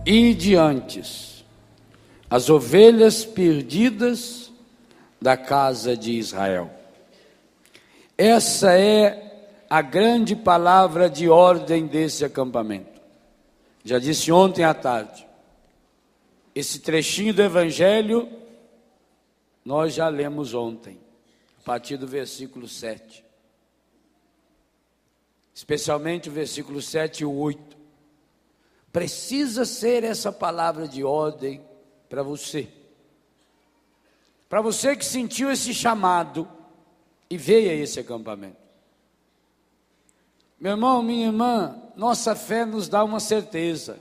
Ide antes, as ovelhas perdidas da casa de Israel. Essa é a grande palavra de ordem desse acampamento. Já disse ontem à tarde, esse trechinho do Evangelho nós já lemos ontem, a partir do versículo 7. Especialmente o versículo 7 e o 8. Precisa ser essa palavra de ordem para você. Para você que sentiu esse chamado e veio a esse acampamento. Meu irmão, minha irmã, nossa fé nos dá uma certeza.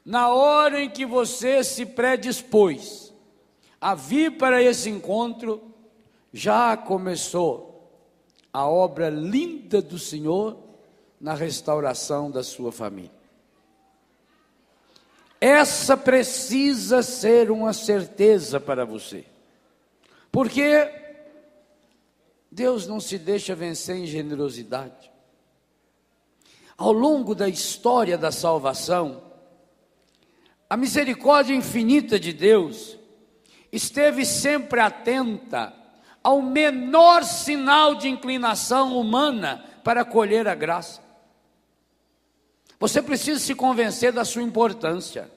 Na hora em que você se predispôs a vir para esse encontro, já começou a obra linda do Senhor na restauração da sua família. Essa precisa ser uma certeza para você, porque Deus não se deixa vencer em generosidade. Ao longo da história da salvação, a misericórdia infinita de Deus esteve sempre atenta ao menor sinal de inclinação humana para colher a graça. Você precisa se convencer da sua importância.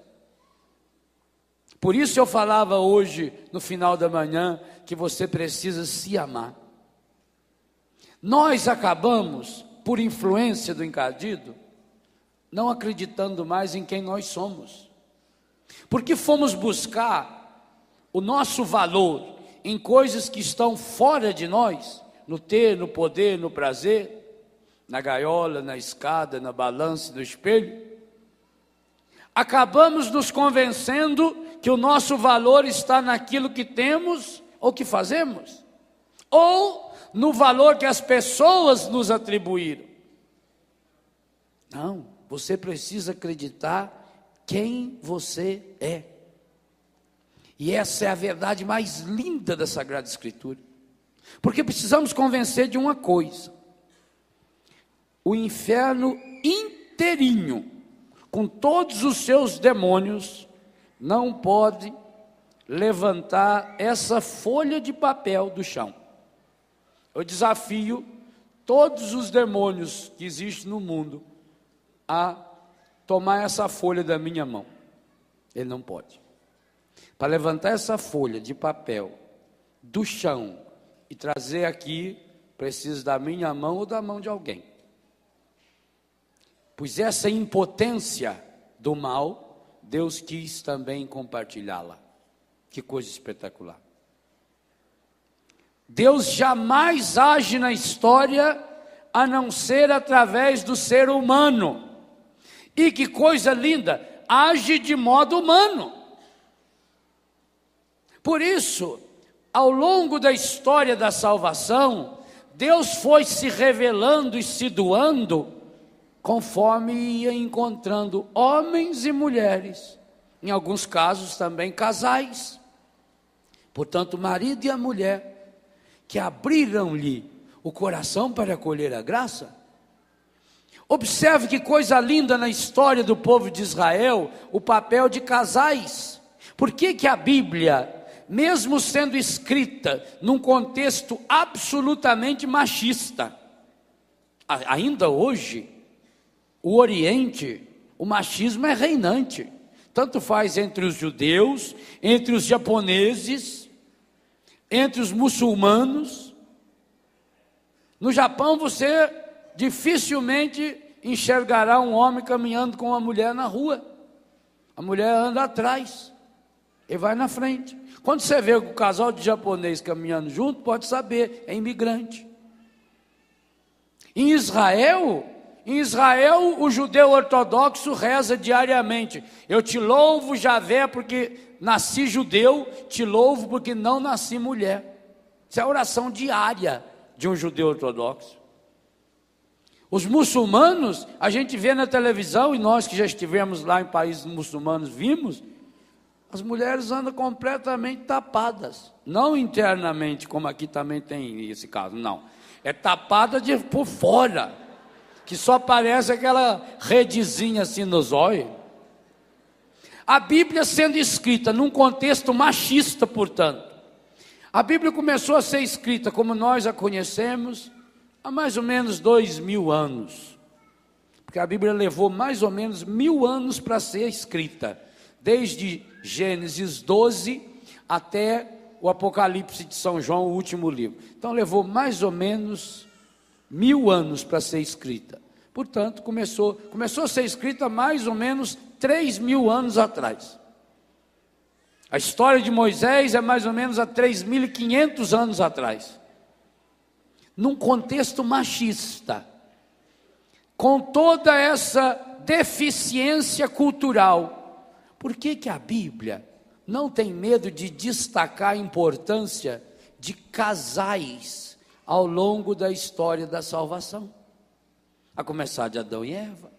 Por isso eu falava hoje, no final da manhã, que você precisa se amar. Nós acabamos, por influência do encardido, não acreditando mais em quem nós somos. Porque fomos buscar o nosso valor em coisas que estão fora de nós, no ter, no poder, no prazer, na gaiola, na escada, na balança, no espelho. Acabamos nos convencendo que o nosso valor está naquilo que temos ou que fazemos, ou no valor que as pessoas nos atribuíram. Não, você precisa acreditar quem você é. E essa é a verdade mais linda da Sagrada Escritura. Porque precisamos convencer de uma coisa: o inferno inteirinho, com todos os seus demônios, não pode levantar essa folha de papel do chão. Eu desafio todos os demônios que existem no mundo a tomar essa folha da minha mão. Ele não pode. Para levantar essa folha de papel do chão e trazer aqui, precisa da minha mão ou da mão de alguém. Pois essa impotência do mal, Deus quis também compartilhá-la. Que coisa espetacular. Deus jamais age na história a não ser através do ser humano. E que coisa linda, age de modo humano. Por isso, ao longo da história da salvação, Deus foi se revelando e se doando conforme ia encontrando homens e mulheres, em alguns casos também casais. Portanto, o marido e a mulher que abriram-lhe o coração para acolher a graça. Observe que coisa linda na história do povo de Israel, o papel de casais. Por que a Bíblia, mesmo sendo escrita num contexto absolutamente machista, ainda hoje, o Oriente, o machismo é reinante. Tanto faz entre os judeus, entre os japoneses, entre os muçulmanos. No Japão você dificilmente enxergará um homem caminhando com uma mulher na rua. A mulher anda atrás, ele vai na frente. Quando você vê o casal de japonês caminhando junto, pode saber, é imigrante. Em Israel, o judeu ortodoxo reza diariamente: eu te louvo, Javé, porque nasci judeu, te louvo porque não nasci mulher. Isso é a oração diária de um judeu ortodoxo. Os muçulmanos, a gente vê na televisão, e nós que já estivemos lá em países muçulmanos vimos, as mulheres andam completamente tapadas, não internamente, como aqui também tem esse caso, não, é tapada por fora, que só parece aquela redezinha assim nos olhos. A Bíblia sendo escrita num contexto machista, portanto. A Bíblia começou a ser escrita como nós a conhecemos há mais ou menos 2000 anos. Porque a Bíblia levou mais ou menos 1000 anos para ser escrita. Desde Gênesis 12 até o Apocalipse de São João, o último livro. Então levou mais ou menos 1000 anos para ser escrita. Portanto, começou a ser escrita mais ou menos 3000 anos atrás. A história de Moisés é mais ou menos há 3500 anos atrás. Num contexto machista, com toda essa deficiência cultural. Por que a Bíblia não tem medo de destacar a importância de casais ao longo da história da salvação? A começar de Adão e Eva.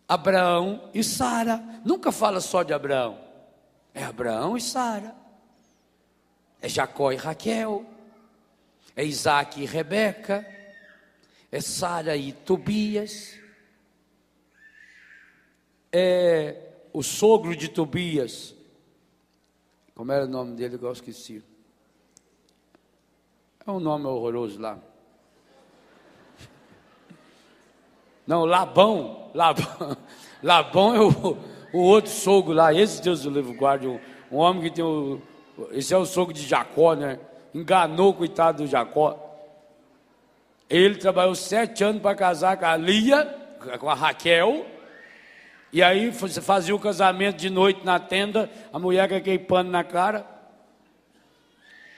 Abraão e Sara. Nunca fala só de Abraão. É Abraão e Sara. É Jacó e Raquel. É Isaac e Rebeca. É Sara e Tobias. É o sogro de Tobias. Como era o nome dele que eu esqueci? É um nome horroroso lá. Não, Labão é o outro sogro lá. Esse Deus do livro guarde, um homem que tem esse é o sogro de Jacó, né? Enganou o coitado do Jacó. Ele trabalhou 7 anos para casar com a Lia, com a Raquel. E aí você fazia o casamento de noite na tenda, a mulher com aquele pano na cara.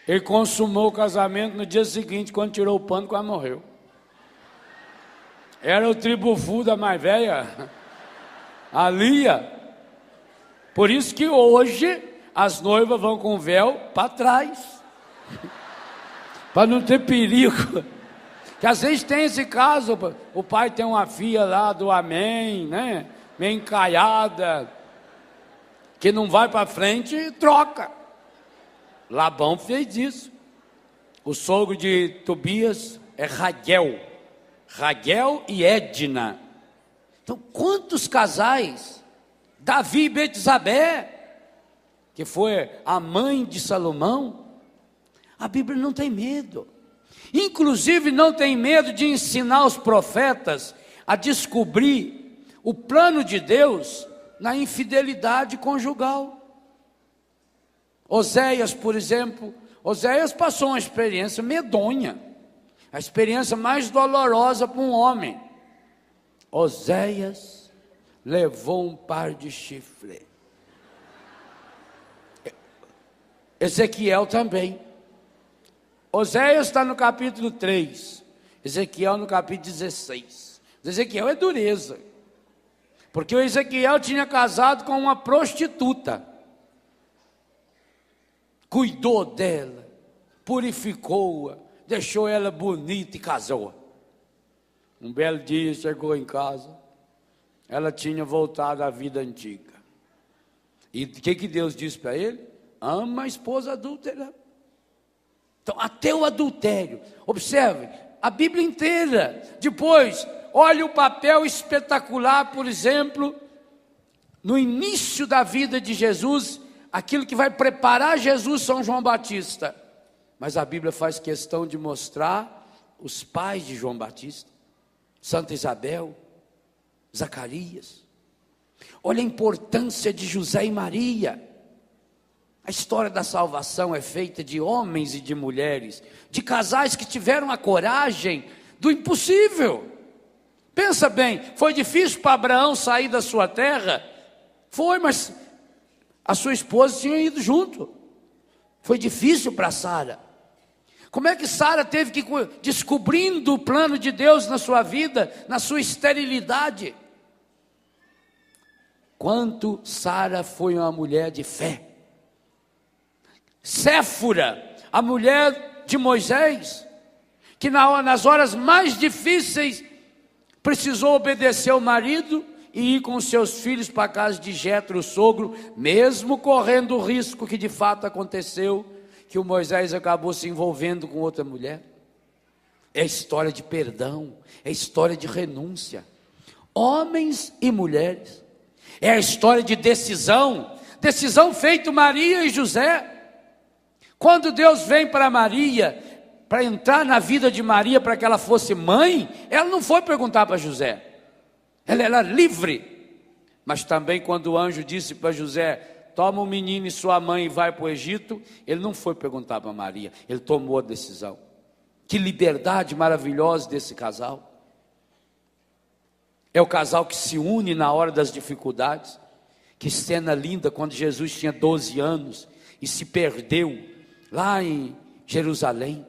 Ele consumou o casamento no dia seguinte, quando tirou o pano, quase morreu. Era o tribufu da mais velha, a Lia. Por isso que hoje as noivas vão com o véu para trás, para não ter perigo. Que às vezes tem esse caso, o pai tem uma filha lá do amém, né? Meio encaiada, que não vai para frente e troca. Labão fez isso. O sogro de Tobias é Raguel e Edna. Então, quantos casais? Davi e Betsabé, que foi a mãe de Salomão. A Bíblia não tem medo. Inclusive, não tem medo de ensinar os profetas a descobrir o plano de Deus na infidelidade conjugal. Oséias, por exemplo, Oséias passou uma experiência medonha. A experiência mais dolorosa para um homem. Oséias levou um par de chifre. Ezequiel também. Oséias está no capítulo 3. Ezequiel no capítulo 16. Ezequiel é dureza. Porque o Ezequiel tinha casado com uma prostituta. Cuidou dela. Purificou-a. Deixou ela bonita e casou. Um belo dia chegou em casa, ela tinha voltado à vida antiga. E o que Deus disse para ele? Ama a esposa adúltera. Então, até o adultério. Observe, a Bíblia inteira. Depois, olha o papel espetacular, por exemplo, no início da vida de Jesus, aquilo que vai preparar Jesus, São João Batista. Mas a Bíblia faz questão de mostrar os pais de João Batista, Santa Isabel, Zacarias. Olha a importância de José e Maria. A história da salvação é feita de homens e de mulheres, de casais que tiveram a coragem do impossível. Pensa bem, foi difícil para Abraão sair da sua terra? Foi, mas a sua esposa tinha ido junto. Foi difícil para Sara. Como é que Sara teve que ir descobrindo o plano de Deus na sua vida, na sua esterilidade? Quanto Sara foi uma mulher de fé. Séfora, a mulher de Moisés, que nas horas mais difíceis precisou obedecer ao marido e ir com seus filhos para a casa de Jetro, o sogro, mesmo correndo o risco que de fato aconteceu, que o Moisés acabou se envolvendo com outra mulher. É história de perdão, é história de renúncia. Homens e mulheres É a história de decisão. Decisão feita Maria e José. Quando Deus vem para Maria, para entrar na vida de Maria, para que ela fosse mãe, ela não foi perguntar para José. Ela era livre. Mas também quando o anjo disse para José: toma o menino e sua mãe e vai para o Egito, ele não foi perguntar para Maria, ele tomou a decisão. Que liberdade maravilhosa desse casal. É o casal que se une na hora das dificuldades. Que cena linda, quando Jesus tinha 12 anos e se perdeu lá em Jerusalém.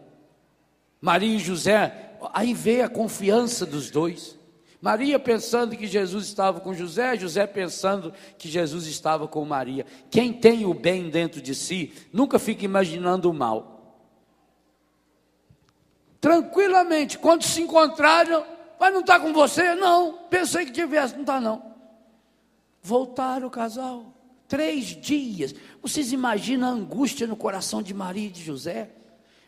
Maria e José, aí veio a confiança dos dois. Maria pensando que Jesus estava com José, José pensando que Jesus estava com Maria. Quem tem o bem dentro de si, nunca fica imaginando o mal. Tranquilamente, quando se encontraram, mas não está com você? Não, pensei que tivesse, não está não. Voltaram o casal, 3 dias. Vocês imaginam a angústia no coração de Maria e de José?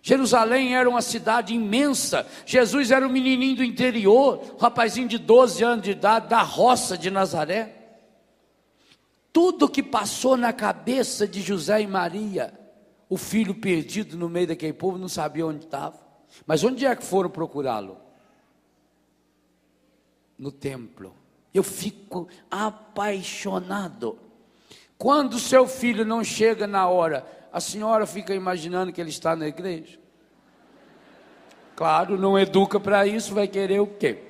Jerusalém era uma cidade imensa. Jesus era um menininho do interior, um rapazinho de 12 anos de idade, da roça de Nazaré. Tudo que passou na cabeça de José e Maria, o filho perdido no meio daquele povo, não sabia onde estava. Mas onde é que foram procurá-lo? No templo. Eu fico apaixonado. Quando seu filho não chega na hora, a senhora fica imaginando que ele está na igreja? Claro, não educa para isso, vai querer o quê?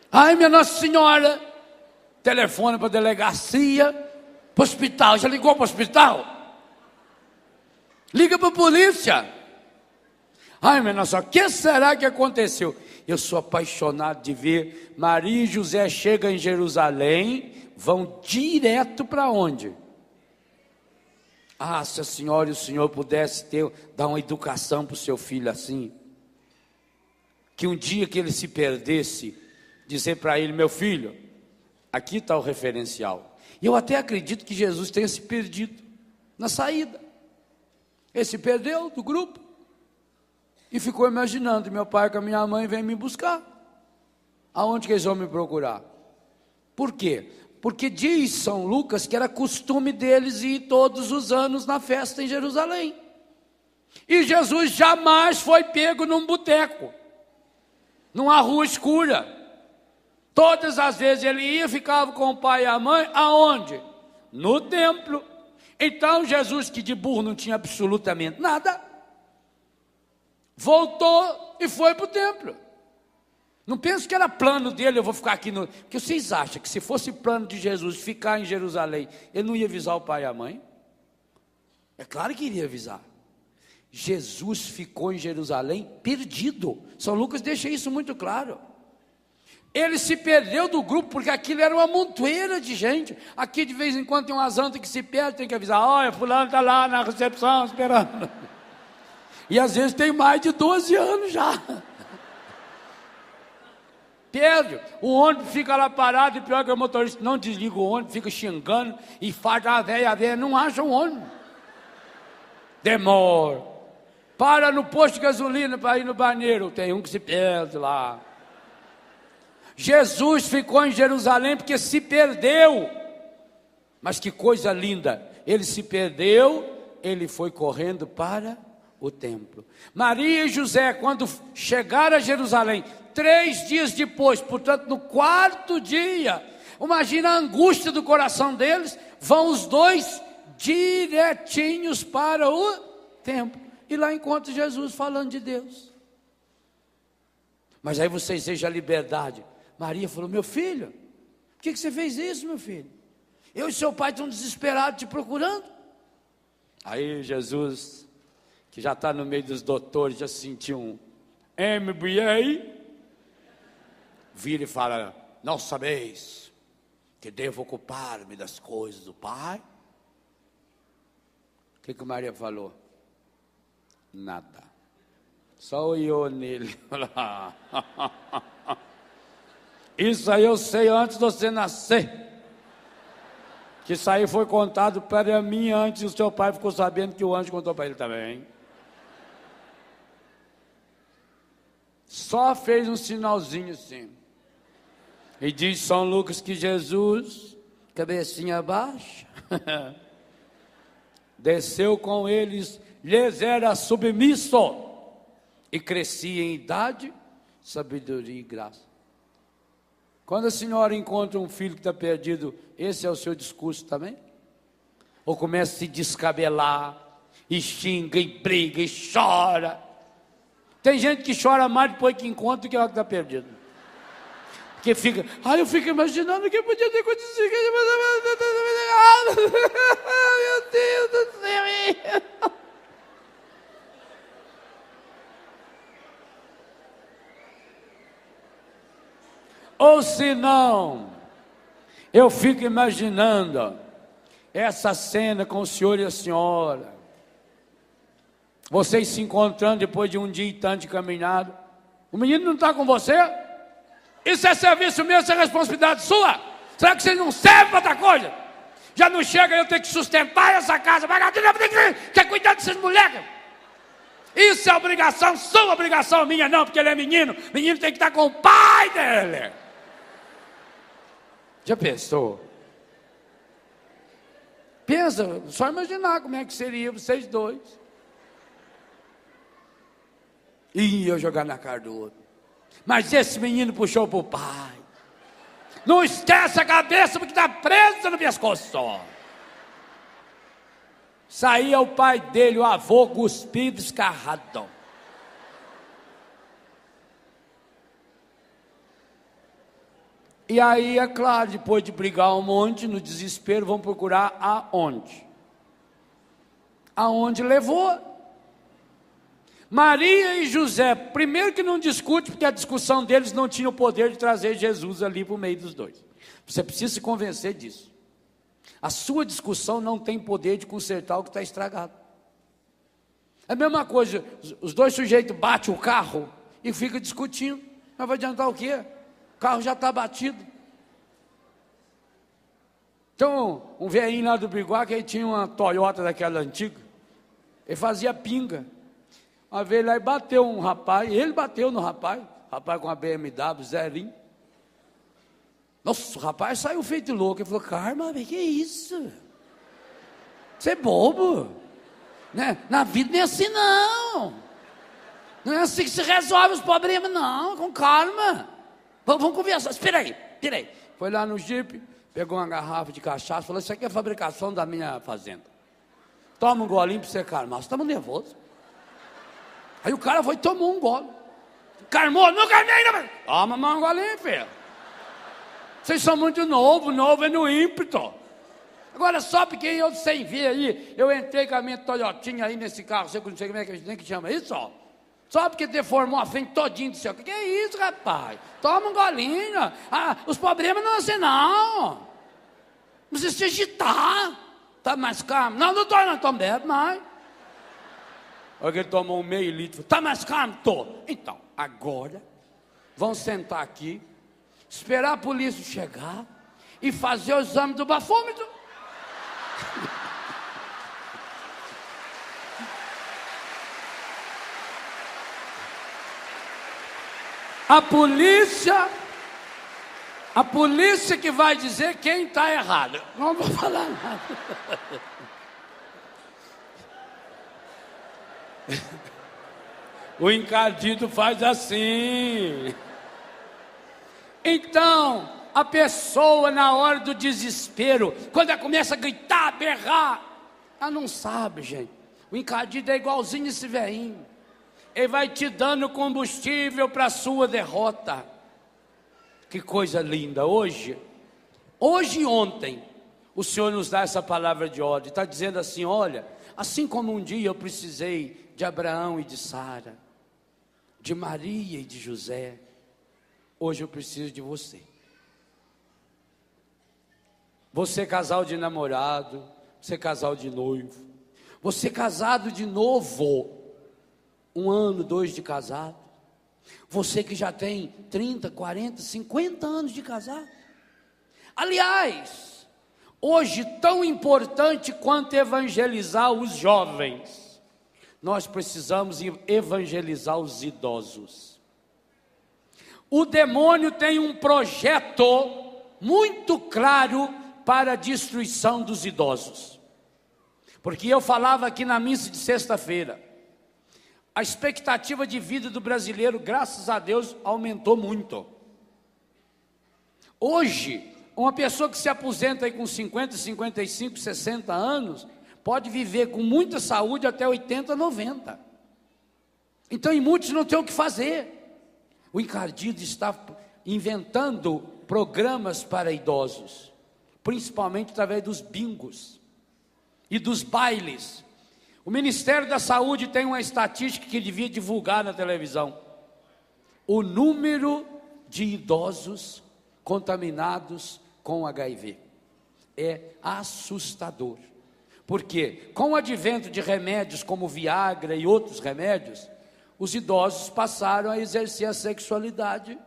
Ai, minha Nossa Senhora, telefone para a delegacia, para o hospital. Já ligou para o hospital? Liga para a polícia. Ai, minha Nossa, o que será que aconteceu? Eu sou apaixonado de ver Maria e José chegam em Jerusalém, vão direto para onde? Ah, se a senhora e o senhor pudessem dar uma educação para o seu filho assim, que um dia que ele se perdesse, dizer para ele: meu filho, aqui está o referencial. Eu até acredito que Jesus tenha se perdido na saída. Ele se perdeu do grupo e ficou imaginando: meu pai com a minha mãe vêm me buscar. Aonde que eles vão me procurar? Por quê? Porque diz São Lucas que era costume deles ir todos os anos na festa em Jerusalém. E Jesus jamais foi pego num boteco, numa rua escura. Todas as vezes ele ia, ficava com o pai e a mãe, aonde? No templo. Então Jesus, que de burro não tinha absolutamente nada, voltou e foi para o templo. Não penso que era plano dele, eu vou ficar aqui no... Porque vocês acham que se fosse plano de Jesus ficar em Jerusalém, ele não ia avisar o pai e a mãe? É claro que iria avisar. Jesus ficou em Jerusalém perdido. São Lucas deixa isso muito claro. Ele se perdeu do grupo, porque aquilo era uma montoeira de gente. Aqui de vez em quando tem umas antas que se perdem, tem que avisar: olha, fulano está lá na recepção esperando. E às vezes tem mais de 12 anos já. Perde, o ônibus fica lá parado, e pior que o motorista não desliga o ônibus, fica xingando e faz a velha não acha o ônibus. Demora. Para no posto de gasolina para ir no banheiro, tem um que se perde lá. Jesus ficou em Jerusalém porque se perdeu. Mas que coisa linda, ele se perdeu, ele foi correndo para o templo. Maria e José, quando chegaram a Jerusalém, 3 dias depois, portanto no 4º dia, imagina a angústia do coração deles, vão os dois direitinhos para o templo, e lá encontra Jesus falando de Deus. Mas aí vocês vejam a liberdade. Maria falou: meu filho, por que você fez isso, meu filho? Eu e seu pai estão desesperados te procurando. Aí Jesus, que já está no meio dos doutores, já sentiu um MBA, vira e fala: não sabeis que devo ocupar-me das coisas do Pai? O que Maria falou? Nada. Só olhou nele. Isso aí eu sei antes de você nascer. Que isso aí foi contado para mim antes, e o seu pai ficou sabendo que o anjo contou para ele também. Só fez um sinalzinho assim. E diz São Lucas que Jesus, cabecinha baixa, desceu com eles, lhes era submisso, e crescia em idade, sabedoria e graça. Quando a senhora encontra um filho que está perdido, esse é o seu discurso também? Ou começa a se descabelar, e xinga, e briga, e chora? Tem gente que chora mais depois que encontra do que ela que está perdido. Que fica, eu fico imaginando o que podia ter acontecido. Meu Deus do céu. Ou se não, eu fico imaginando essa cena com o senhor e a senhora, vocês se encontrando depois de um dia e tanto de caminhada. O menino não está com você? Isso é serviço meu, isso é responsabilidade sua? Será que vocês não servem para outra coisa? Já não chega eu ter que sustentar essa casa, quer cuidar desses moleques? Isso é obrigação sua, obrigação minha não, porque ele é menino. Menino tem que estar com o pai dele. Já pensou? Pensa, só imaginar como é que seria vocês dois. E eu jogar na cara do outro. Mas esse menino puxou para o pai. Não esquece a cabeça porque está preso no pescoço. Saía o pai dele, o avô, cuspido, escarrado. E aí, é claro, depois de brigar um monte, no desespero, vão procurar aonde? Aonde levou. Maria e José, primeiro que não discute, porque a discussão deles não tinha o poder de trazer Jesus ali para o meio dos dois. Você precisa se convencer disso. A sua discussão não tem poder de consertar o que está estragado. É a mesma coisa, os dois sujeitos batem o carro e ficam discutindo. Mas vai adiantar o quê? O carro já está batido. Então, um velhinho lá do Biguá, que ele tinha uma Toyota daquela antiga, ele fazia pinga. Uma vez lá e bateu um rapaz, ele bateu no rapaz com uma BMW zerinho. Nossa, o rapaz saiu feito louco. Ele falou, Carma, que é isso? Você é bobo, né? Na vida não é assim não. Não é assim que se resolve os problemas não, com calma. Vamos conversar, espera aí. Foi lá no Jeep, pegou uma garrafa de cachaça, falou, isso aqui é fabricação da minha fazenda. Toma um golinho para você calmar, você estamos nervosos. Aí o cara foi e tomou um gole. Carmou, não carmei ainda. Toma um golinho, filho. Vocês são muito novo é no ímpeto. Agora só porque eu sem ver aí, eu entrei com a minha Toyotinha aí nesse carro, não sei como é que a gente tem que chama isso, ó. Só porque deformou a frente todinho do céu. Que é isso, rapaz? Toma um golinho. Os problemas não é assim, não. Não precisa se agitar. Tá mais calmo? Não tô, não, tô bebe mais. Olha que ele tomou um meio litro. Tá mais calmo? Tô. Então, agora, vão sentar aqui, esperar a polícia chegar e fazer o exame do bafômetro. A polícia que vai dizer quem está errado. Não vou falar nada. O encardido faz assim. Então, a pessoa na hora do desespero, quando ela começa a gritar, a berrar, ela não sabe, gente. O encardido é igualzinho esse velhinho. Ele vai te dando combustível para a sua derrota. Que coisa linda. Hoje e ontem, o Senhor nos dá essa palavra de ordem. Está dizendo assim, olha, assim como um dia eu precisei de Abraão e de Sara, de Maria e de José, hoje eu preciso de você. Você casal de namorado, você casal de noivo, você casado de novo, 1 ano, 2 de casado, você que já tem 30, 40, 50 anos de casado. Aliás, hoje tão importante quanto evangelizar os jovens, nós precisamos evangelizar os idosos. O demônio tem um projeto muito claro para a destruição dos idosos. Porque eu falava aqui na missa de sexta-feira, a expectativa de vida do brasileiro, graças a Deus, aumentou muito. Hoje, uma pessoa que se aposenta aí com 50, 55, 60 anos, pode viver com muita saúde até 80, 90. Então, e muitos não têm o que fazer. O encardido está inventando programas para idosos, principalmente através dos bingos e dos bailes. O Ministério da Saúde tem uma estatística que devia divulgar na televisão. O número de idosos contaminados com HIV é assustador. Porque com o advento de remédios como Viagra e outros remédios, os idosos passaram a exercer a sexualidade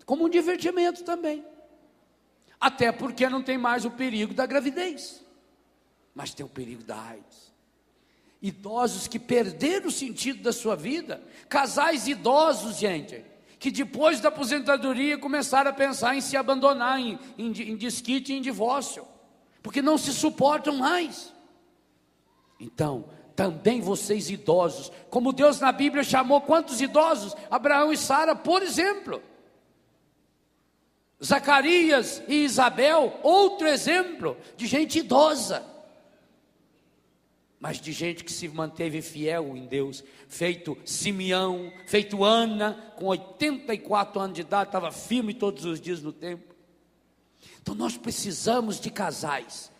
como um divertimento também. Até porque não tem mais o perigo da gravidez, mas tem o perigo da AIDS. Idosos que perderam o sentido da sua vida, casais idosos, gente, que depois da aposentadoria começaram a pensar em se abandonar, em desquite, em divórcio, porque não se suportam mais. Então, também vocês idosos, como Deus na Bíblia chamou quantos idosos? Abraão e Sara, por exemplo. Zacarias e Isabel, outro exemplo de gente idosa, mas de gente que se manteve fiel em Deus, feito Simeão, feito Ana, com 84 anos de idade, estava firme todos os dias no templo. Então nós precisamos de casais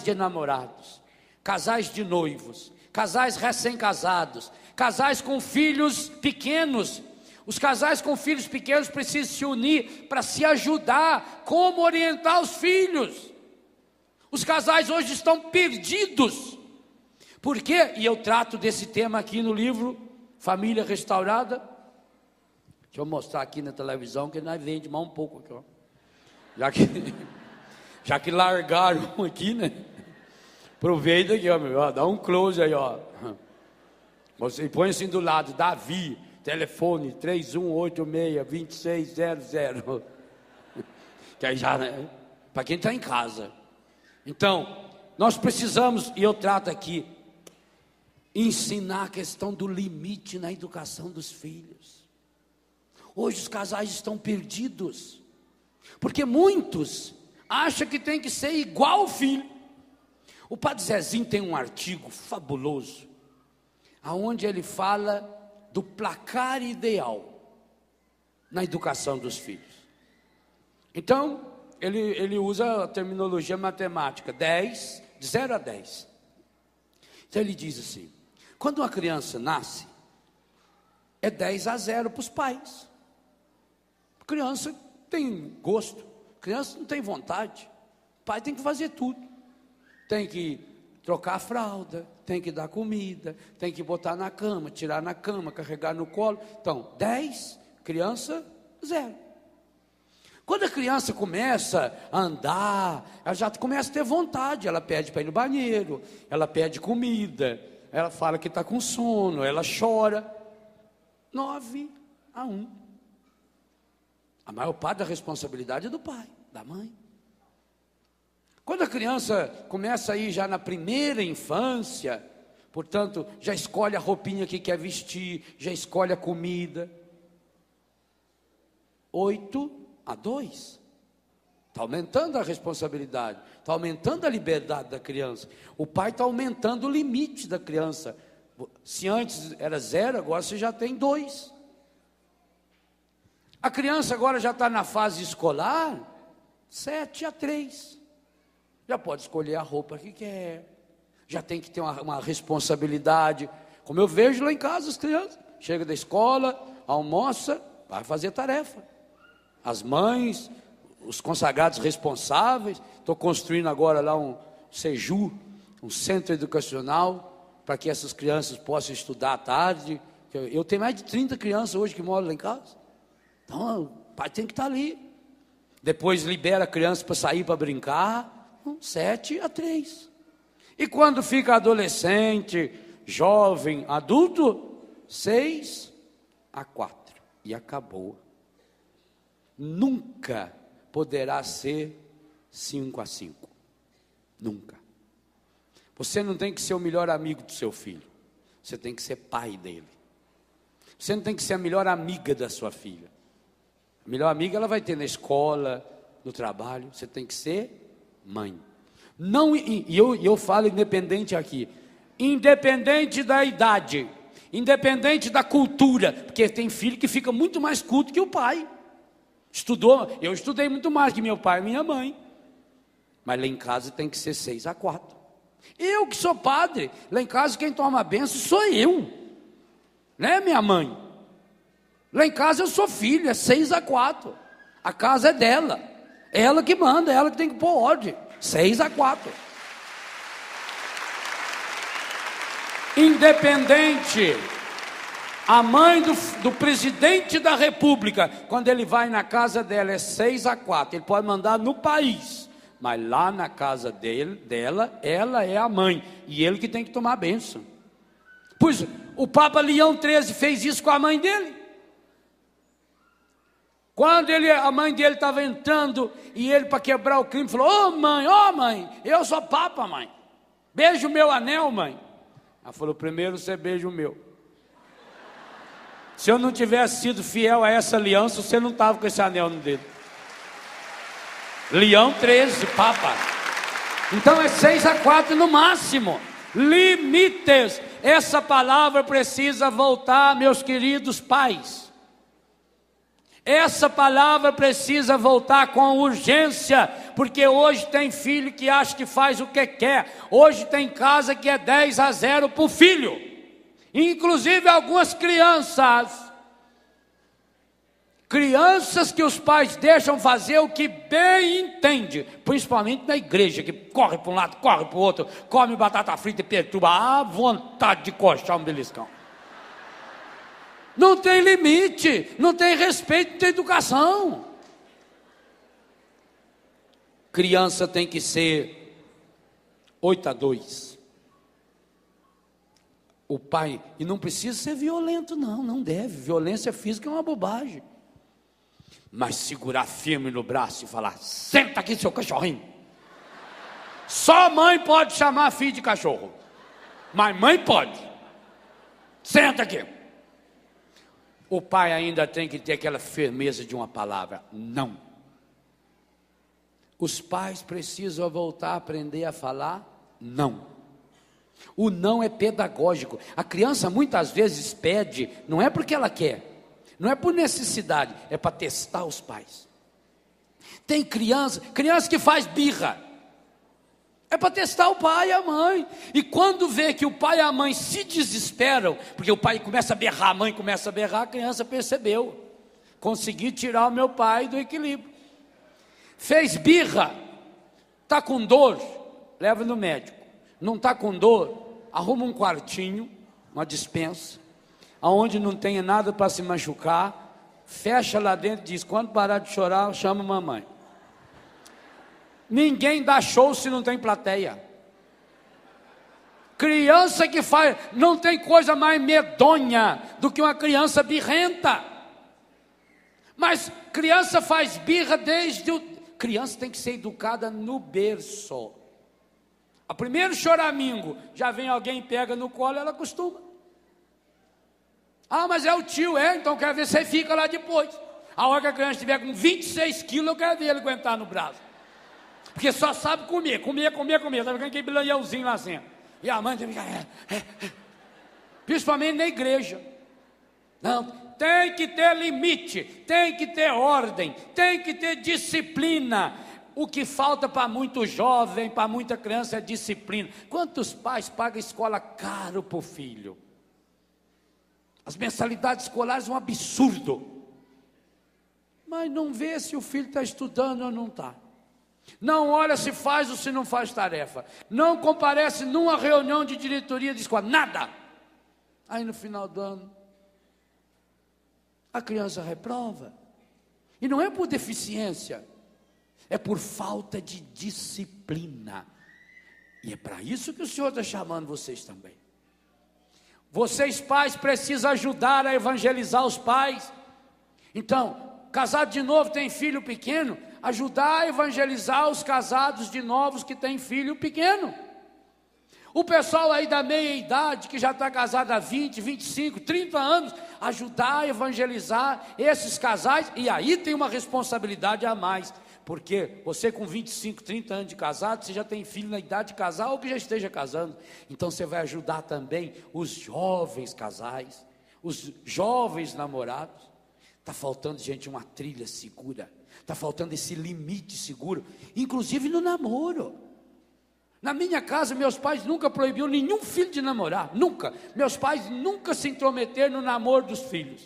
de enamorados, casais de noivos, casais recém-casados, casais com filhos pequenos. Os casais com filhos pequenos precisam se unir para se ajudar, como orientar os filhos. Os casais hoje estão perdidos. Por quê? E eu trato desse tema aqui no livro Família Restaurada. Deixa eu mostrar aqui na televisão, que nós vende mais um pouco aqui, ó. Já que largaram aqui, né? Aproveita aqui, ó, dá um close aí, ó. Você põe assim do lado, Davi, telefone 3186-2600. Que aí já, né? Para quem está em casa. Então, nós precisamos, e eu trato aqui, ensinar a questão do limite na educação dos filhos. Hoje os casais estão perdidos, porque muitos acham que tem que ser igual ao filho. O Padre Zezinho tem um artigo fabuloso, aonde ele fala do placar ideal na educação dos filhos. Então, ele usa a terminologia matemática, 10, de 0 a 10. Então ele diz assim, quando uma criança nasce, é 10-0 para os pais. A criança tem gosto, a criança não tem vontade, o pai tem que fazer tudo. Tem que trocar a fralda, tem que dar comida, tem que botar na cama, tirar na cama, carregar no colo. Então, 10, criança, 0. Quando a criança começa a andar, ela já começa a ter vontade, ela pede para ir no banheiro, ela pede comida, ela fala que está com sono, ela chora. 9-1. A maior parte da responsabilidade é do pai, da mãe. Quando a criança começa a ir já na primeira infância, portanto, já escolhe a roupinha que quer vestir, já escolhe a comida. 8-2. Está aumentando a responsabilidade, está aumentando a liberdade da criança. O pai está aumentando o limite da criança. Se antes era 0, agora você já tem 2. A criança agora já está na fase escolar, 7-3. Já pode escolher a roupa que quer, já tem que ter uma responsabilidade. Como eu vejo lá em casa as crianças, chega da escola, almoça, vai fazer tarefa. As mães, os consagrados responsáveis, estou construindo agora lá um SEJU, um centro educacional, para que essas crianças possam estudar à tarde. Eu tenho mais de 30 crianças hoje que moram lá em casa, então o pai tem que estar ali. Depois libera a criança para sair para brincar, 7-3. E quando fica adolescente, jovem, adulto, 6-4. E acabou. nunca poderá ser 5-5. Nunca. Você não tem que ser o melhor amigo do seu filho. Você tem que ser pai dele. Você não tem que ser a melhor amiga da sua filha. A melhor amiga ela vai ter na escola, no trabalho. Você tem que ser mãe. Não, eu falo independente aqui. Independente da idade. Independente da cultura. Porque tem filho que fica muito mais culto que o pai. Eu estudei muito mais que meu pai e minha mãe. Mas lá em casa tem que ser 6-4. Eu que sou padre, lá em casa quem toma a bênção sou eu, né, minha mãe? Lá em casa eu sou filho, é 6-4. A casa é dela, ela que manda, ela que tem que pôr ordem. 6-4. Independente, a mãe do presidente da república, quando ele vai na casa dela é 6-4, ele pode mandar no país. Mas lá na casa dela, ela é a mãe. E ele que tem que tomar a bênção. Pois o Papa Leão XIII fez isso com a mãe dele. Quando a mãe dele estava entrando, e ele, para quebrar o crime, falou: ô mãe, eu sou Papa, mãe. Beija o meu anel, mãe. Ela falou: primeiro você beija o meu. Se eu não tivesse sido fiel a essa aliança, você não estava com esse anel no dedo. Leão XIII, Papa. Então é 6-4 no máximo. Limites. Essa palavra precisa voltar, meus queridos pais. Essa palavra precisa voltar com urgência, porque hoje tem filho que acha que faz o que quer. Hoje tem casa que é 10-0 para o filho. Inclusive algumas crianças que os pais deixam fazer o que bem entende, principalmente na igreja, que corre para um lado, corre para o outro, come batata frita e perturba, a vontade de coxar um beliscão. Não tem limite, não tem respeito, não tem educação. Criança tem que ser 8-2. O pai, e não precisa ser violento não deve, violência física é uma bobagem. Mas segurar firme no braço e falar: senta aqui, seu cachorrinho. Só mãe pode chamar filho de cachorro, mas mãe pode. Senta aqui. O pai ainda tem que ter aquela firmeza de uma palavra: não. Os pais precisam voltar a aprender a falar não. O não é pedagógico. A criança muitas vezes pede, não é porque ela quer, não é por necessidade, é para testar os pais. Tem criança que faz birra, é para testar o pai e a mãe. E quando vê que o pai e a mãe se desesperam, porque o pai começa a berrar, a mãe começa a berrar, a criança percebeu: consegui tirar o meu pai do equilíbrio. Fez birra, está com dor, leva no médico. Não está com dor, arruma um quartinho, uma despensa, aonde não tenha nada para se machucar, fecha lá dentro e diz: quando parar de chorar, chama a mamãe. Ninguém dá show se não tem plateia. Criança que faz, não tem coisa mais medonha do que uma criança birrenta. Mas criança faz birra criança tem que ser educada no berço. A primeiro choramingo, já vem alguém, pega no colo, ela acostuma. Ah, mas é o tio, então quero ver se você fica lá depois. A hora que a criança estiver com 26 quilos, eu quero ver ele aguentar no braço. Porque só sabe comer. Tá ficando aquele leãozinho lá assim. E a mãe tem que ficar... Principalmente na igreja. Não, tem que ter limite, tem que ter ordem, tem que ter disciplina. O que falta para muito jovem, para muita criança é disciplina. Quantos pais pagam escola caro para o filho? As mensalidades escolares são um absurdo. Mas não vê se o filho está estudando ou não está. Não olha se faz ou se não faz tarefa. Não comparece numa reunião de diretoria de escola, nada. Aí no final do ano, a criança reprova. E não é por deficiência, é por falta de disciplina. E é para isso que o Senhor está chamando vocês também. Vocês pais precisam ajudar a evangelizar os pais. Então, casado de novo, tem filho pequeno, ajudar a evangelizar os casados de novos que têm filho pequeno. O pessoal aí da meia idade, que já está casado há 20, 25, 30 anos, ajudar a evangelizar esses casais, e aí tem uma responsabilidade a mais, porque você com 25, 30 anos de casado, você já tem filho na idade de casar ou que já esteja casando, então você vai ajudar também os jovens casais, os jovens namorados. Está faltando, gente, uma trilha segura, está faltando esse limite seguro, inclusive no namoro. Na minha casa, meus pais nunca proibiram nenhum filho de namorar, nunca. Meus pais nunca se intrometeram no namoro dos filhos.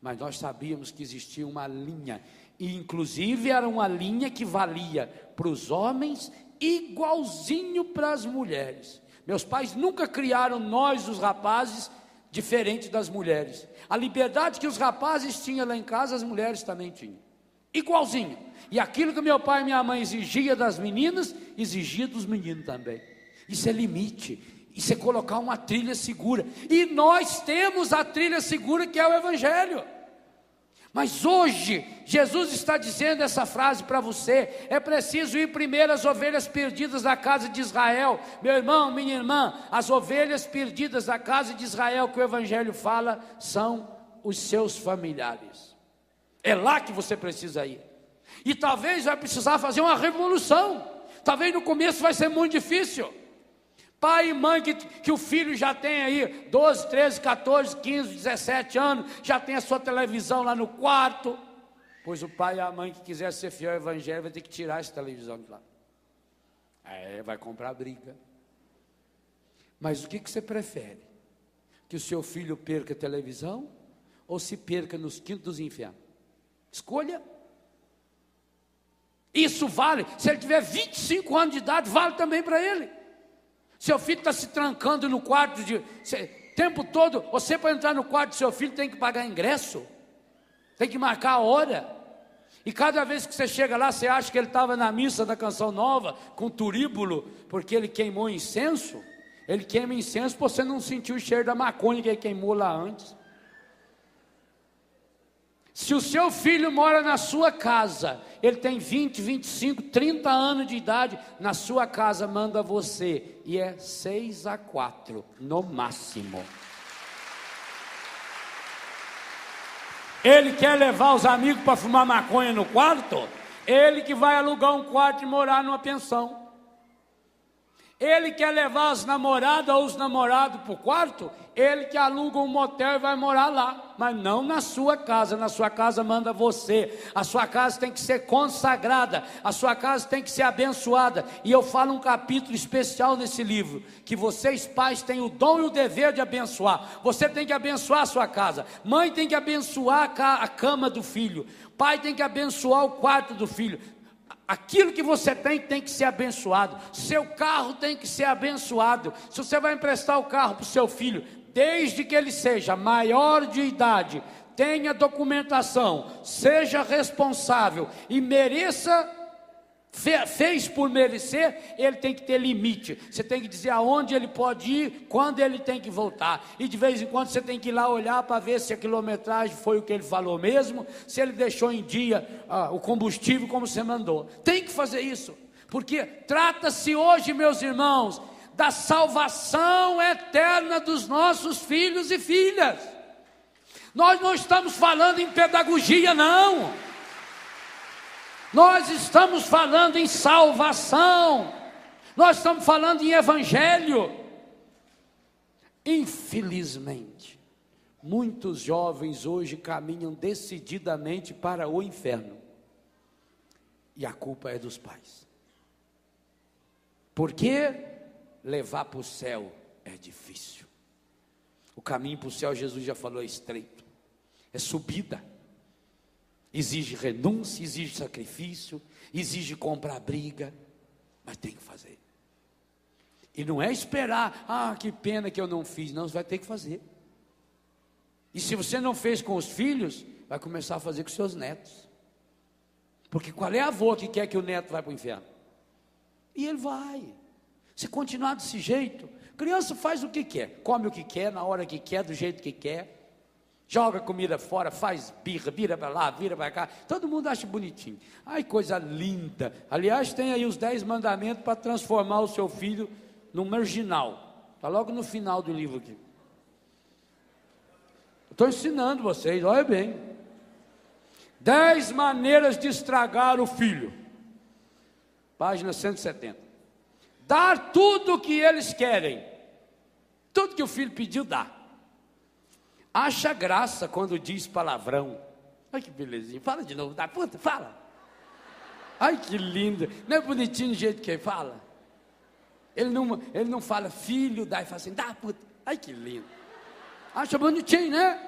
Mas nós sabíamos que existia uma linha, e inclusive era uma linha que valia para os homens igualzinho para as mulheres. Meus pais nunca criaram nós, os rapazes, diferente das mulheres. A liberdade que os rapazes tinham lá em casa, as mulheres também tinham. Igualzinho. E aquilo que meu pai e minha mãe exigia das meninas, exigia dos meninos também. Isso é limite, isso é colocar uma trilha segura, e nós temos a trilha segura que é o Evangelho. Mas hoje, Jesus está dizendo essa frase para você: é preciso ir primeiro às ovelhas perdidas da casa de Israel. Meu irmão, minha irmã, as ovelhas perdidas da casa de Israel que o Evangelho fala, são os seus familiares. É lá que você precisa ir. E talvez vai precisar fazer uma revolução. Talvez no começo vai ser muito difícil. Pai e mãe que o filho já tem aí 12, 13, 14, 15, 17 anos, já tem a sua televisão lá no quarto. Pois o pai e a mãe que quiser ser fiel ao Evangelho vai ter que tirar essa televisão de lá. Vai comprar briga. Mas o que você prefere? Que o seu filho perca a televisão ou se perca nos quintos dos infernos? Escolha. Isso vale, se ele tiver 25 anos de idade, vale também para ele. Seu filho está se trancando no quarto, o tempo todo, você para entrar no quarto do seu filho tem que pagar ingresso, tem que marcar a hora, e cada vez que você chega lá, você acha que ele estava na missa da Canção Nova, com turíbulo, porque ele queimou incenso. Ele queima incenso porque você não sentiu o cheiro da maconha que ele queimou lá antes. Se o seu filho mora na sua casa, ele tem 20, 25, 30 anos de idade, na sua casa manda você, e é 6-4 no máximo. Ele quer levar os amigos para fumar maconha no quarto? Ele que vai alugar um quarto e morar numa pensão. Ele quer levar as namoradas ou os namorados para o quarto? Ele que aluga um motel e vai morar lá, mas não na sua casa. Na sua casa manda você. A sua casa tem que ser consagrada, a sua casa tem que ser abençoada. E eu falo um capítulo especial nesse livro, que vocês pais têm o dom e o dever de abençoar. Você tem que abençoar a sua casa, mãe tem que abençoar a cama do filho, pai tem que abençoar o quarto do filho. Aquilo que você tem que ser abençoado. Seu carro tem que ser abençoado. Se você vai emprestar o carro para o seu filho, desde que ele seja maior de idade, tenha documentação, seja responsável e mereça, fez por merecer, ele tem que ter limite. Você tem que dizer aonde ele pode ir, quando ele tem que voltar, e de vez em quando você tem que ir lá olhar para ver se a quilometragem foi o que ele falou mesmo, se ele deixou em dia o combustível como você mandou. Tem que fazer isso, porque trata-se hoje, meus irmãos, da salvação eterna dos nossos filhos e filhas. Nós não estamos falando em pedagogia, não. Nós estamos falando em salvação, nós estamos falando em Evangelho. Infelizmente, muitos jovens hoje caminham decididamente para o inferno, e a culpa é dos pais, porque levar para o céu é difícil. O caminho para o céu, Jesus já falou, é estreito, é subida. Exige renúncia, exige sacrifício, exige comprar briga, mas tem que fazer. E não é esperar, que pena que eu não fiz. Não, você vai ter que fazer. E se você não fez com os filhos, vai começar a fazer com os seus netos. Porque qual é a avó que quer que o neto vá para o inferno? E ele vai. Se continuar desse jeito, criança faz o que quer, come o que quer, na hora que quer, do jeito que quer. Joga comida fora, faz birra, vira para lá, vira para cá. Todo mundo acha bonitinho. Ai, coisa linda. Aliás, tem aí os 10 mandamentos para transformar o seu filho num marginal. Está logo no final do livro aqui. Estou ensinando vocês, olha bem. 10 maneiras de estragar o filho. Página 170. Dar tudo o que eles querem. Tudo que o filho pediu, dá. Acha graça quando diz palavrão. Ai, que belezinha. Fala de novo, da puta, fala. Ai, que lindo. Não é bonitinho do jeito que ele fala? Ele não fala filho, dá e fala assim, dá puta. Ai, que lindo. Acha bonitinho, né?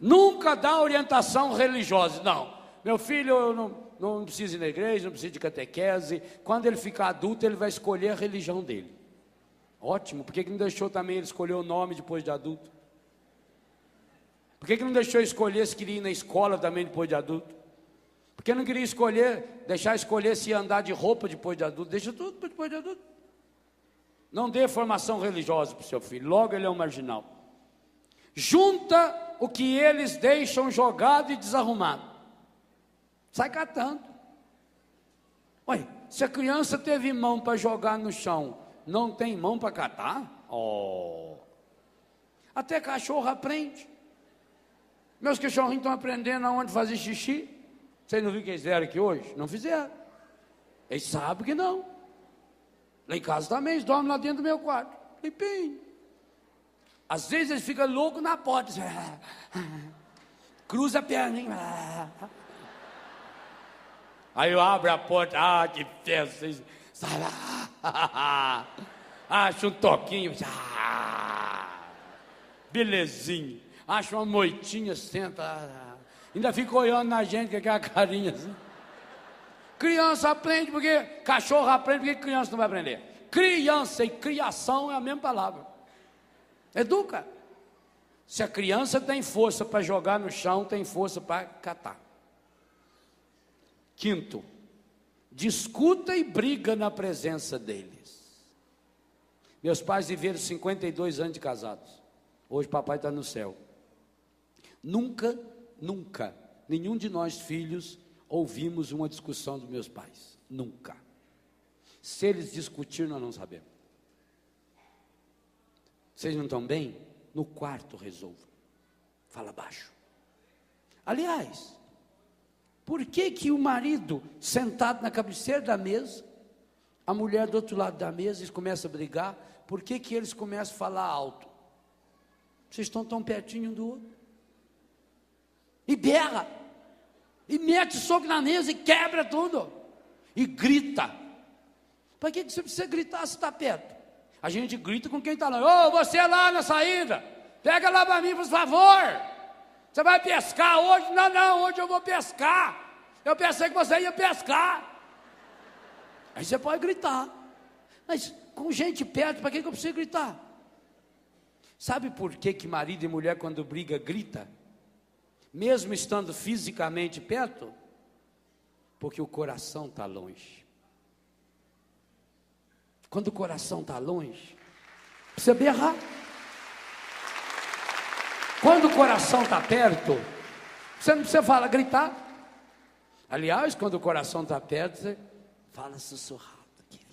Nunca dá orientação religiosa. Não, meu filho não precisa ir na igreja, não precisa de catequese. Quando ele ficar adulto, ele vai escolher a religião dele. Ótimo, por que não deixou também ele escolher o nome depois de adulto? Por que não deixou escolher se queria ir na escola também depois de adulto? Por que não queria deixar escolher se ia andar de roupa depois de adulto? Deixa tudo depois de adulto. Não dê formação religiosa para o seu filho, logo ele é um marginal. Junta o que eles deixam jogado e desarrumado. Sai catando. Ué, se a criança teve mão para jogar no chão, não tem mão para catar? Oh. Até cachorro aprende. Meus cachorrinhos estão aprendendo aonde fazer xixi. Vocês não viram que eles fizeram aqui hoje? Não fizeram. Eles sabem que não. Lá em casa também, eles dormem lá dentro do meu quarto. Limpinho. Às vezes eles ficam loucos na porta. Cruza a perna, hein? Aí eu abro a porta. Ah, que festa. Sai lá. Acho um toquinho. Belezinho. Acho uma moitinha, senta. Ainda fica olhando na gente com aquela carinha assim. Criança aprende porque... Cachorro aprende porque criança não vai aprender. Criança e criação é a mesma palavra. Educa. Se a criança tem força para jogar no chão, tem força para catar. Quinto, discuta e briga na presença deles. Meus pais viveram 52 anos de casados. Hoje papai está no céu. Nunca, nenhum de nós filhos ouvimos uma discussão dos meus pais. Nunca. Se eles discutiram, nós não sabemos. Vocês não estão bem? No quarto resolvam. Fala baixo. Aliás, por que o marido sentado na cabeceira da mesa, a mulher do outro lado da mesa, eles começam a brigar, por que eles começam a falar alto? Vocês estão tão pertinho um do outro. E berra. E mete soco na mesa e quebra tudo. E grita. Para que você precisa gritar se está perto? A gente grita com quem está lá. Ô, você lá na saída, pega lá para mim, por favor. Você vai pescar hoje? Não, hoje eu vou pescar. Eu pensei que você ia pescar. Aí você pode gritar. Mas com gente perto, para que eu preciso gritar? Sabe por que marido e mulher, quando briga, grita? Mesmo estando fisicamente perto? Porque o coração está longe. Quando o coração está longe, precisa berrar. Quando o coração está perto, você não precisa falar, gritar. Aliás, quando o coração está perto, você fala sussurrado, querido.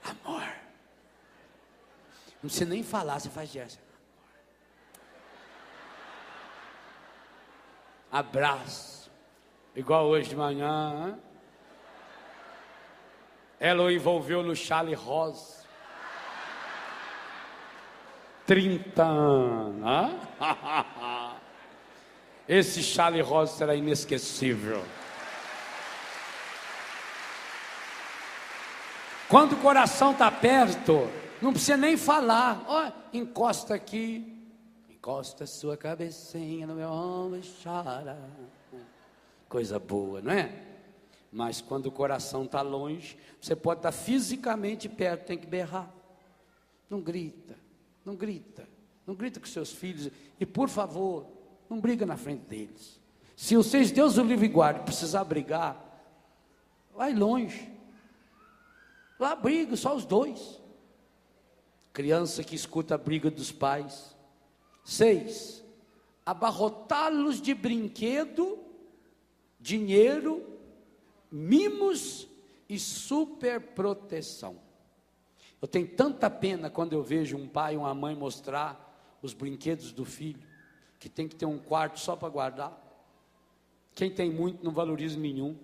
Amor. Não precisa nem falar, você faz gesto. Abraço. Igual hoje de manhã. Ela o envolveu no chale rosa. 30 anos. Esse chale rosa será inesquecível. Quando o coração está perto, não precisa nem falar. Ó, encosta aqui. Encosta sua cabecinha no meu ombro e chora. Coisa boa, não é? Mas quando o coração está longe, você pode estar fisicamente perto, tem que berrar. Não grita, não grita. Não grita com seus filhos. E por favor, não briga na frente deles. Se vocês, Deus o livre e guarde, precisar brigar, vai longe. Lá briga, só os dois. Criança que escuta a briga dos pais. 6, abarrotá-los de brinquedo, dinheiro, mimos e superproteção. Eu tenho tanta pena quando eu vejo um pai ou uma mãe mostrar os brinquedos do filho, que tem que ter um quarto só para guardar. Quem tem muito não valoriza nenhum.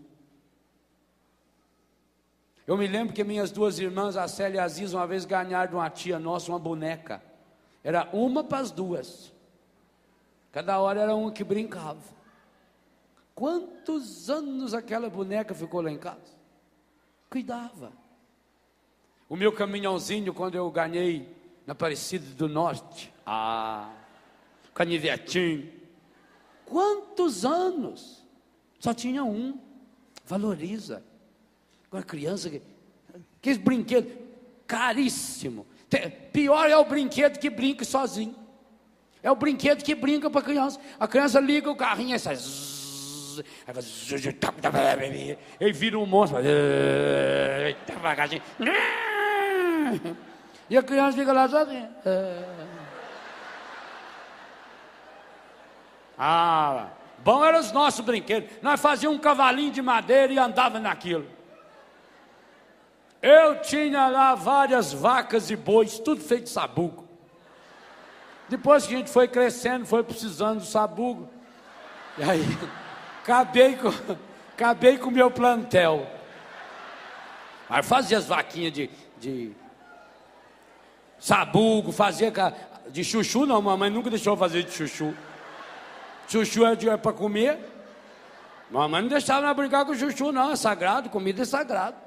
Eu me lembro que minhas duas irmãs, a Célia e a Aziza, uma vez ganharam de uma tia nossa uma boneca. Era uma para as duas. Cada hora era uma que brincava. Quantos anos aquela boneca ficou lá em casa? Cuidava. O meu caminhãozinho, quando eu ganhei na Aparecida do Norte, canivetinho. Quantos anos? Só tinha um. Valoriza. Agora criança, que esse brinquedo caríssimo. Pior é o brinquedo que brinca sozinho. É o brinquedo que brinca para a criança. A criança liga o carrinho e sai. Ele vira um monstro. E a criança fica lá sozinha. Bom eram os nossos brinquedos. Nós fazíamos um cavalinho de madeira e andava naquilo. Eu tinha lá várias vacas e bois, tudo feito de sabugo. Depois que a gente foi crescendo, foi precisando do sabugo. E aí, acabei com o meu plantel. Aí fazia as vaquinhas de sabugo, fazia de chuchu, não, mamãe nunca deixou eu fazer de chuchu. Chuchu é para comer. Mamãe não deixava nós brincar com chuchu, não, é sagrado, comida é sagrado.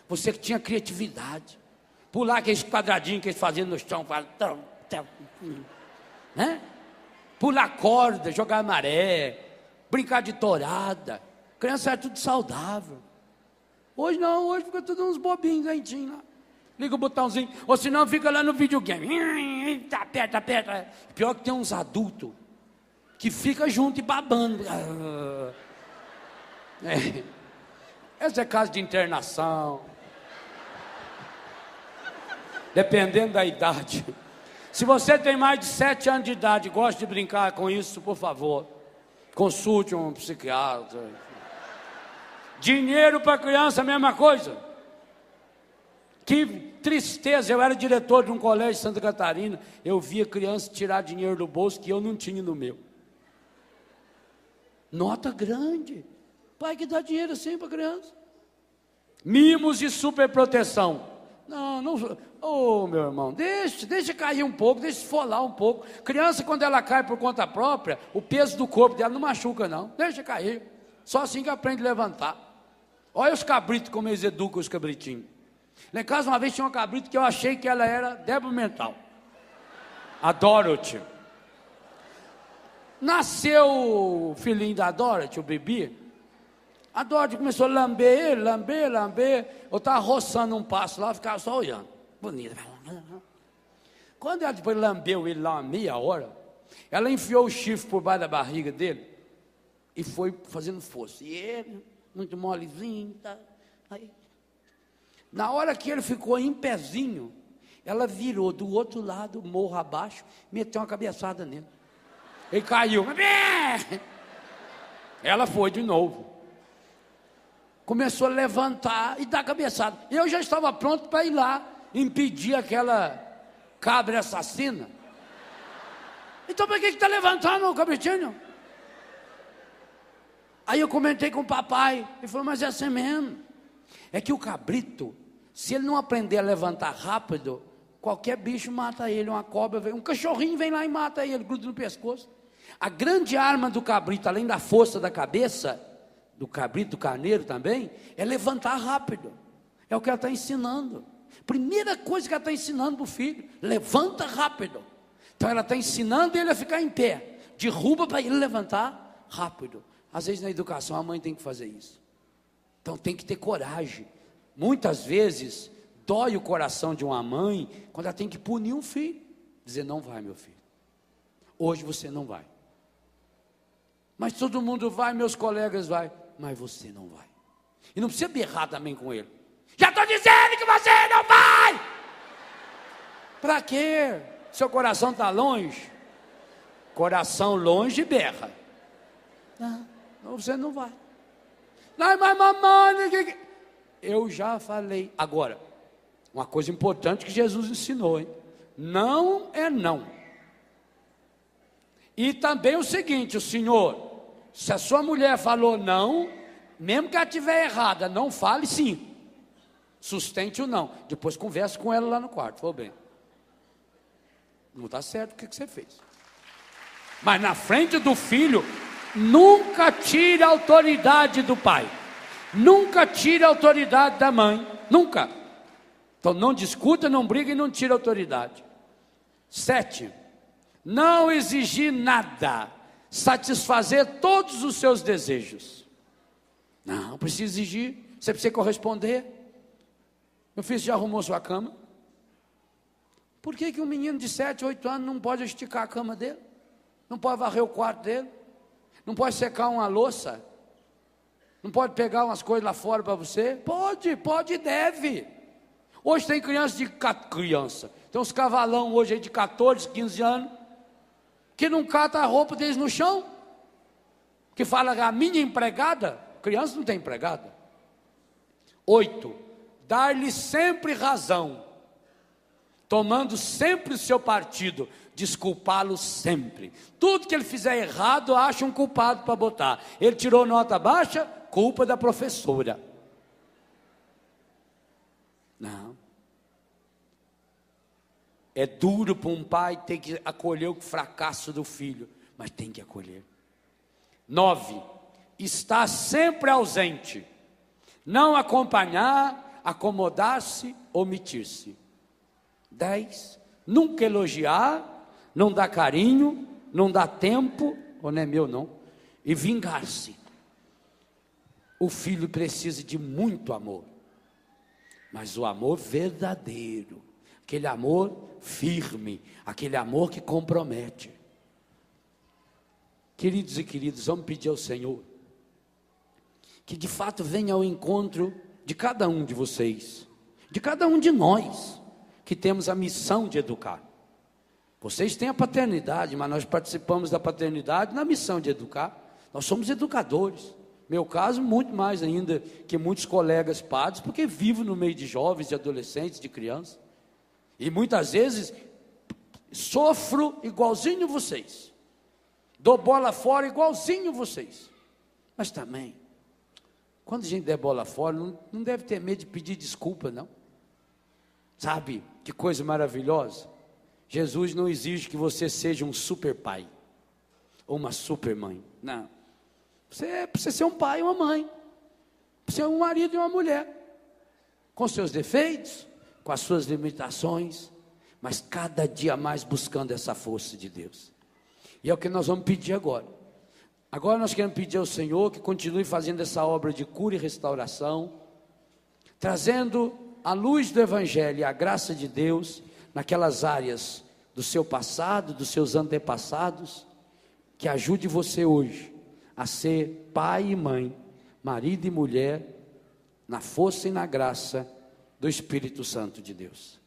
Você que tinha criatividade. Pular aqueles quadradinhos que eles faziam no chão, né? Pular corda, jogar maré, brincar de tourada. Criança era tudo saudável. Hoje não, hoje fica tudo uns bobinhos aí, lá. Liga o botãozinho, ou senão fica lá no videogame. Aperta. Pior que tem uns adultos que fica junto e babando. Esse é caso de internação. Dependendo da idade. Se você tem mais de 7 anos de idade e gosta de brincar com isso, por favor, consulte um psiquiatra. Dinheiro para criança, a mesma coisa. Que tristeza, eu era diretor de um colégio de Santa Catarina, eu via criança tirar dinheiro do bolso que eu não tinha no meu. Nota grande. Pai que dá dinheiro assim para criança. Mimos e superproteção. Não, meu irmão, deixa cair um pouco, deixa esfolar um pouco. Criança, quando ela cai por conta própria, o peso do corpo dela não machuca, não. Deixa cair. Só assim que aprende a levantar. Olha os cabritos, como eles educam os cabritinhos. Lá em casa, uma vez tinha uma cabrita que eu achei que ela era débil mental. A Dorothy. Nasceu o filhinho da Dorothy, o bebê. A Dorothy começou a lamber. Eu estava roçando um passo lá, ficava só olhando. Bonita. Quando ela depois lambeu ele lá uma meia hora, ela enfiou o chifre por baixo da barriga dele e foi fazendo força. E ele, muito molezinho, tá? Aí, na hora que ele ficou em pezinho, ela virou do outro lado, morro abaixo, meteu uma cabeçada nele. Ele caiu. Ela foi de novo. Começou a levantar e dar cabeçada. Eu já estava pronto para ir lá impedir aquela cabra assassina. Então por que está levantando o cabritinho? Aí eu comentei com o papai. Ele falou, mas é assim mesmo. É que o cabrito, se ele não aprender a levantar rápido, qualquer bicho mata ele. Uma cobra, um cachorrinho vem lá e mata ele, gruda no pescoço. A grande arma do cabrito, além da força da cabeça, do cabrito, do carneiro também, é levantar rápido. É o que ela está ensinando. Primeira coisa que ela está ensinando para o filho, levanta rápido. Então ela está ensinando ele a ficar em pé, derruba para ele levantar rápido. Às vezes na educação a mãe tem que fazer isso. Então tem que ter coragem. Muitas vezes dói o coração de uma mãe quando ela tem que punir um filho. Dizer, não vai, meu filho. Hoje você não vai. Mas todo mundo vai, meus colegas vai. Mas você não vai. E não precisa berrar também com ele. Já estou dizendo que você não vai! Para quê? Seu coração está longe? Coração longe berra. Não, você não vai. Não, mas mamãe... Eu já falei. Agora, uma coisa importante que Jesus ensinou, hein? Não é não. E também o seguinte, o Senhor, se a sua mulher falou não, mesmo que ela estiver errada, não fale sim. Sustente o não. Depois converse com ela lá no quarto. Falou bem. Não está certo o que você fez. Mas na frente do filho, nunca tire a autoridade do pai. Nunca tire a autoridade da mãe. Nunca. Então não discuta, não briga e não tire a autoridade. 7. Não exigir nada. Satisfazer todos os seus desejos. Não precisa exigir. Você precisa corresponder. Meu filho já arrumou sua cama? Por que um menino de 7, 8 anos não pode esticar a cama dele? Não pode varrer o quarto dele? Não pode secar uma louça? Não pode pegar umas coisas lá fora para você? Pode e deve. Hoje tem tem uns cavalão hoje aí de 14, 15 anos, que não cata a roupa deles no chão, que fala a minha empregada. Criança não tem empregada. 8. Dar-lhe sempre razão, tomando sempre o seu partido, desculpá-lo sempre. Tudo que ele fizer errado, acha um culpado para botar. Ele tirou nota baixa, culpa da professora. Não. É duro para um pai ter que acolher o fracasso do filho, mas tem que acolher. 9. Está sempre ausente. Não acompanhar, acomodar-se, omitir-se. 10. Nunca elogiar, não dar carinho, não dar tempo, ou não é meu não, e vingar-se. O filho precisa de muito amor, mas o amor verdadeiro, aquele amor firme, aquele amor que compromete. Queridos e queridas, vamos pedir ao Senhor que de fato venha ao encontro de cada um de vocês, de cada um de nós, que temos a missão de educar. Vocês têm a paternidade, mas nós participamos da paternidade na missão de educar. Nós somos educadores. Meu caso, muito mais ainda que muitos colegas padres, porque vivo no meio de jovens, de adolescentes, de crianças. E muitas vezes sofro igualzinho vocês. Dou bola fora igualzinho vocês. Mas também, quando a gente der bola fora, não deve ter medo de pedir desculpa, não. Sabe, que coisa maravilhosa. Jesus não exige que você seja um super pai, ou uma super mãe, não. Você precisa ser um pai e uma mãe, precisa ser um marido e uma mulher, com seus defeitos, com as suas limitações, mas cada dia mais buscando essa força de Deus. E é o que nós vamos pedir agora. Agora nós queremos pedir ao Senhor que continue fazendo essa obra de cura e restauração, trazendo a luz do Evangelho e a graça de Deus naquelas áreas do seu passado, dos seus antepassados, que ajude você hoje a ser pai e mãe, marido e mulher, na força e na graça do Espírito Santo de Deus.